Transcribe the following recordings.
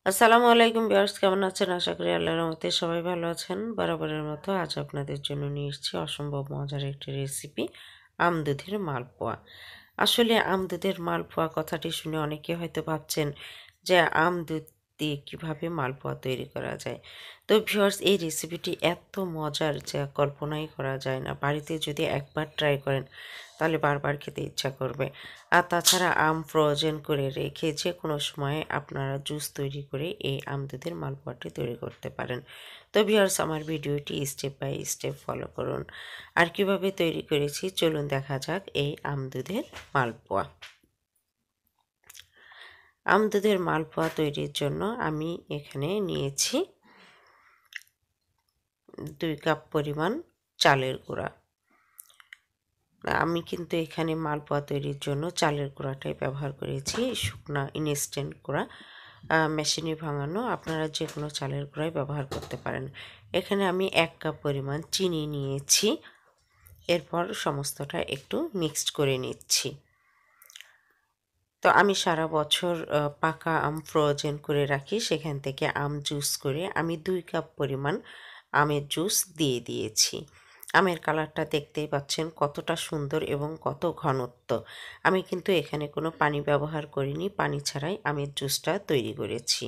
আসসালামু আলাইকুম ভিউয়ার্স, কেমন আছেন? আশা করি আল্লাহর রহমতে সবাই ভালো আছেন। বরাবরের মতো আজ আপনাদের জন্য নিয়ে এসেছি অসম্ভব মজার একটি রেসিপি, আম দুধের মালপোয়া। আসলে আম দুধের মালপোয়া কথাটি শুনে অনেকে হয়তো ভাবছেন যে আম দুধ দিয়ে কীভাবে মালপোয়া তৈরি করা যায়। তো ভিউয়ার্স, এই রেসিপিটি এত মজার যা কল্পনাই করা যায় না। বাড়িতে যদি একবার ট্রাই করেন তাহলে বারবার খেতে ইচ্ছা করবে। আর তাছাড়া আম ফ্রোজেন করে রেখে যে কোনো সময়ে আপনারা জুস তৈরি করে এই আম দুধের মালপোয়াটি তৈরি করতে পারেন। তো ভিউয়ার্স, আমার ভিডিওটি স্টেপ বাই স্টেপ ফলো করুন। আর কিভাবে তৈরি করেছি চলুন দেখা যাক এই আম দুধের মালপোয়া। আম দুধের মালপোয়া তৈরির জন্য আমি এখানে নিয়েছি 2 কাপ পরিমাণ চালের গুঁড়া। আমি কিন্তু এখানে মালপোয়া তৈরির জন্য চালের গুঁড়াটাই ব্যবহার করেছি, শুকনা ইনস্ট্যান্ট গুঁড়া। মেশিনে ভাঙানো আপনারা যে কোনো চালের গুঁড়াই ব্যবহার করতে পারেন। এখানে আমি 1 কাপ পরিমাণ চিনি নিয়েছি। এরপর সমস্তটা একটু মিক্সড করে নিচ্ছি। তো আমি সারা বছর পাকা আম ফ্রোজেন করে রাখি, সেখান থেকে আম জুস করে আমি 2 কাপ পরিমাণ আমের জুস দিয়ে দিয়েছি। আমের কালারটা দেখতেই পাচ্ছেন কতটা সুন্দর এবং কত ঘনত্ব। আমি কিন্তু এখানে কোনো পানি ব্যবহার করিনি, পানি ছাড়াই আমের জুসটা তৈরি করেছি।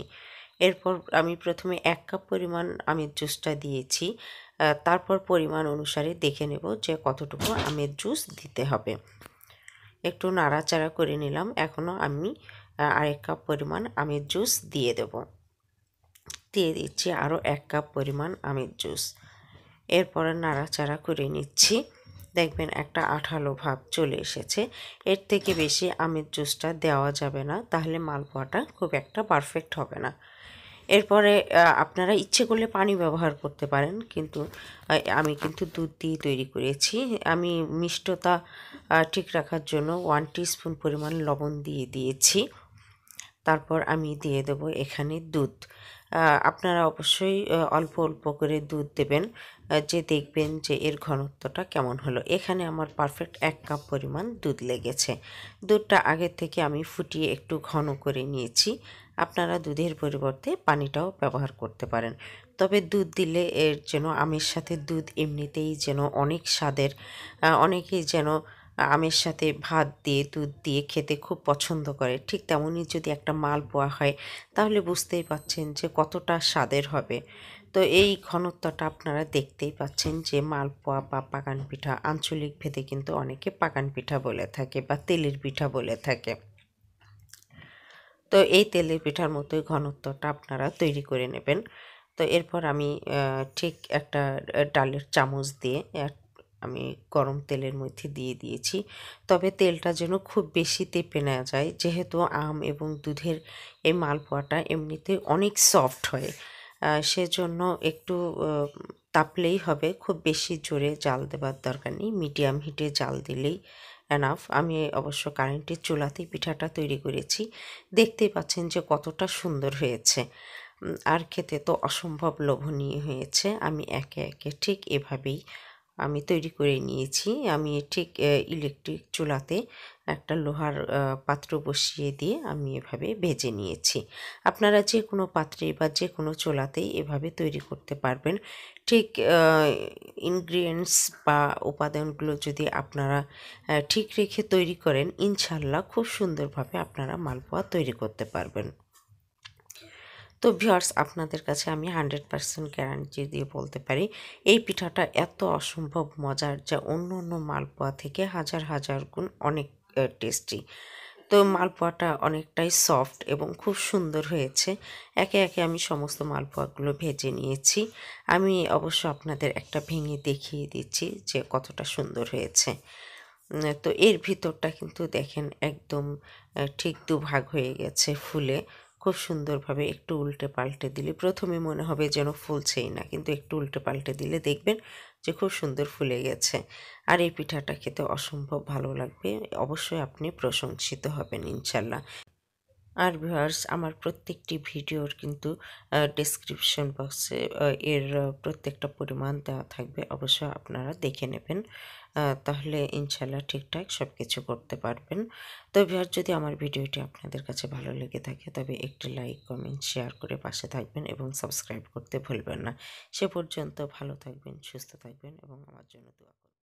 এরপর আমি প্রথমে 1 কাপ পরিমাণ আমের জুসটা দিয়েছি। তারপর পরিমাণ অনুসারে দেখে নেব যে কতটুকু আমের জুস দিতে হবে। একটু নাড়াচাড়া করে নিলাম। এখনও আমি আরেক কাপ পরিমাণ আমের জুস দিয়ে দেব। দিয়ে দিচ্ছি আরও 1 কাপ পরিমাণ আমের জুস। এরপরে নাড়াচাড়া করে নিচ্ছি। দেখবেন একটা আঠালো ভাব চলে এসেছে। এর থেকে বেশি আমের জুসটা দেওয়া যাবে না, তাহলে মালপোয়াটা খুব একটা পারফেক্ট হবে না। এরপরে আপনারা ইচ্ছে করলে পানি ব্যবহার করতে পারেন, কিন্তু আমি কিন্তু দুধ দিয়ে তৈরি করেছি। আমি মিষ্টতা ঠিক রাখার জন্য 1 টিস্পুন পরিমাণ লবণ দিয়ে দিয়েছি। তারপর আমি দিয়ে দেবো এখানে দুধ। আপনারা অবশ্যই অল্প অল্প করে দুধ দেবেন, যে দেখবেন যে এর ঘনত্বটা কেমন হলো। এখানে আমার পারফেক্ট 1 কাপ পরিমাণ দুধ লেগেছে। দুধটা আগের থেকে আমি ফুটিয়ে একটু ঘন করে নিয়েছি। আপনারা দুধের পরিবর্তে পানিটাও ব্যবহার করতে পারেন। তবে দুধ দিলে এর যেন আমের সাথে দুধ এমনিতেই যেন অনেক স্বাদের। অনেকেই যেন আমের সাথে ভাত দিয়ে দুধ দিয়ে খেতে খুব পছন্দ করে। ঠিক তেমনই যদি একটা মালপোয়া হয় তাহলে বুঝতেই পাচ্ছেন যে কতটা স্বাদের হবে। তো এই ঘনত্বটা আপনারা দেখতেই পাচ্ছেন যে মালপোয়া বা পাকান পিঠা, আঞ্চলিক ভেদে কিন্তু অনেকে পাকান পিঠা বলে থাকে বা তেলের পিঠা বলে থাকে। তো এই তেলের পিঠার মতোই ঘনত্বটা আপনারা তৈরি করে নেবেন। তো এরপর আমি ঠিক একটা ডালের চামচ দিয়ে আমি গরম তেলের মধ্যে দিয়ে দিয়েছি। তবে তেলটা যেন খুব বেশি তেপে না যায়, যেহেতু আম এবং দুধের এই মালপোয়াটা এমনিতে অনেক সফট হয়। সেজন্য একটু তাপলেই হবে, খুব বেশি জোরে জাল দেবার দরকার নেই, মিডিয়াম হিটে জাল দিলেই এনাফ। আমি অবশ্য কারেন্টের চুলাতেই পিঠাটা তৈরি করেছি। দেখতেই পাচ্ছেন যে কতটা সুন্দর হয়েছে। আর খেতে তো অসম্ভব লোভনীয় হয়েছে। আমি একে একে ঠিক এভাবেই আমি তৈরি করে নিয়েছি। আমি ঠিক ইলেকট্রিক চুলাতে একটা লোহার পাত্র বসিয়ে দিয়ে আমি এভাবে ভেজে নিয়েছি। আপনারা যে কোনো পাত্রে বা যে কোনো চুলাতেই এভাবে তৈরি করতে পারবেন। ঠিক ইনগ্রিডিয়েন্টস বা উপাদানগুলো যদি আপনারা ঠিক রেখে তৈরি করেন, ইনশাল্লাহ খুব সুন্দরভাবে আপনারা মালপোয়া তৈরি করতে পারবেন। তো ভিউয়ার্স, আপনাদের কাছে আমি 100% গ্যারান্টি দিয়ে বলতে পারি এই পিঠাটা এত অসম্ভব মজার, যা অন্য অন্য মালপোয়া থেকে হাজার হাজার গুণ অনেক টেস্টি। তো মালপোয়াটা অনেকটাই সফট এবং খুব সুন্দর হয়েছে। একে একে আমি সমস্ত মালপোয়াগুলো ভেজে নিয়েছি। আমি অবশ্য আপনাদের একটা ভেঙে দেখিয়ে দিচ্ছি যে কতটা সুন্দর হয়েছে। তো এর ভিতরটা কিন্তু দেখেন একদম ঠিক দুভাগ হয়ে গেছে ফুলে। খুব সুন্দরভাবে একটু উল্টে পাল্টে দিলে প্রথমে মনে হবে যেন ফুলছেই না, কিন্তু একটু উল্টে পাল্টে দিলে দেখবেন যে খুব সুন্দর ফুলে গেছে। আর এই পিঠাটা খেতে অসম্ভব ভালো লাগবে। অবশ্যই আপনি প্রশংসিত হবেন ইনশাল্লাহ। আর ভিউয়ার্স, আমার প্রত্যেকটি ভিডিওর কিন্তু ডেসক্রিপশন বক্সে এর প্রত্যেকটা পরিমাণ দেওয়া থাকবে, অবশ্যই আপনারা দেখে নেবেন। তাহলে ইনশাল্লাহ ঠিকঠাক সব কিছু করতে পারবেন। তো ভিউয়ার, যদি আমার ভিডিওটি আপনাদের কাছে ভালো লেগে থাকে তবে একটি লাইক, কমেন্ট, শেয়ার করে পাশে থাকবেন এবং সাবস্ক্রাইব করতে ভুলবেন না। সে পর্যন্ত ভালো থাকবেন, সুস্থ থাকবেন এবং আমার জন্য দোয়া করবেন।